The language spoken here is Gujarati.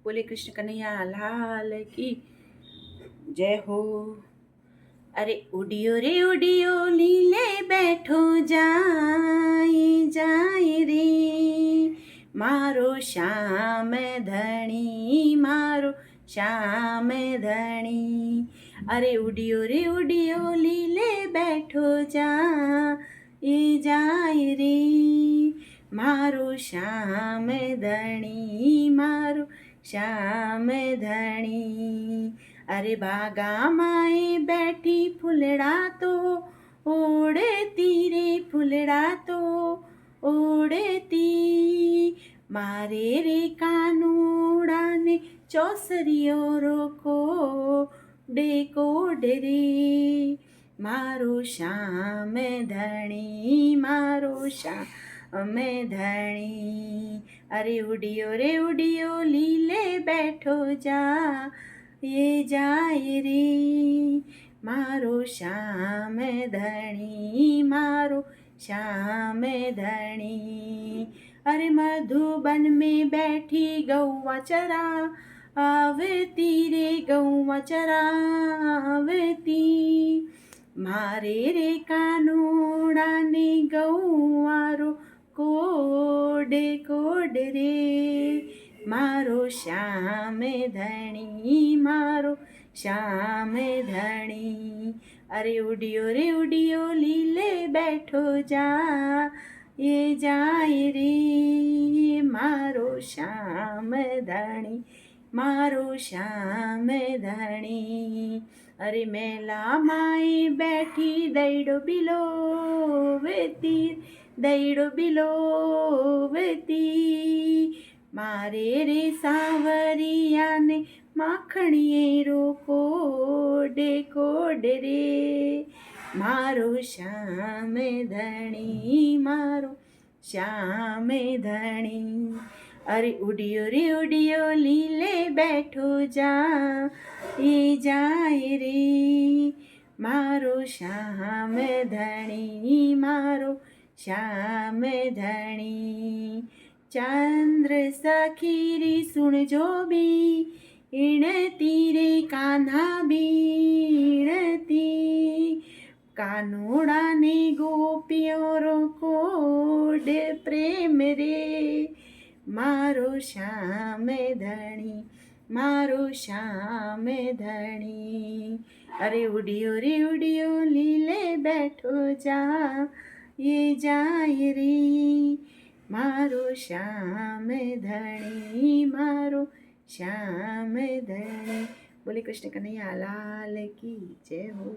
બોલે કૃષ્ણ કનૈયા લાલ કી જય હો. અરે ઉડિયો રે ઉડિયો લીલે બેઠો જાય રે મારો શ્યામ ધણી મારો શ્યામ ધણી. અરે ઉડિયો રે ઉડિયો લીલે બેઠો જાય રે મારો શ્યામ ધણી મારો શ્યામ ધણી. અરે બાગામાં એ બેઠી ફૂલડા તો ઓળતી રે ફૂલડા તો ઓળતી મારે રે કાનુડાને ચોસરીઓ રોકો કોડ રે મારો શ્યામ ધણી મારો શ્યામ ધણી. અરે ઉડિયો રે ઉડિયો લીલે બેઠો જાય રે મારો શ્યામ ધણી મારો શ્યામ ધણી. અરે મધુબન में बैठी गौवा चरा आवती रे गौवा चरावती मारे रे कानूडाने गौवारो કોડ રે મારો શ્યામ ધણી મારો શ્યામ ધણી. અરે ઉડિયો રે ઉડિયો લીલે બેઠો જાય રે મારો શ્યામ ધણી મારો શ્યામ ધણી. અરે મેલામાં બેઠી દૈડો બિલોવતી દૈડો બિલોવતી મારે રે સાવરિયાને માખણીએ કોડ રે મારો શ્યામ ધણી મારો શ્યામ ધણી. અરે ઉડિયો રે ઉડિયો લીલે બેઠો જાય રે મારો શ્યામ ધણી મારો શ્યામ ધણી. ચંદ્ર સખીરી સુણજો બી ઈણતી રે કાન્હા બીણતી કાનુડાને ગોપીઓ કોડ પ્રેમ રે મારો શ્યામ ધણી મારો શ્યામ ધણી. અરે ઉડિયો રે ઉડિયો લીલે બેઠો જાય રે મારો શ્યામ ધણી મારો શ્યામ ધણી. બોલે કૃષ્ણ કનૈયા લાલ કી જય હો.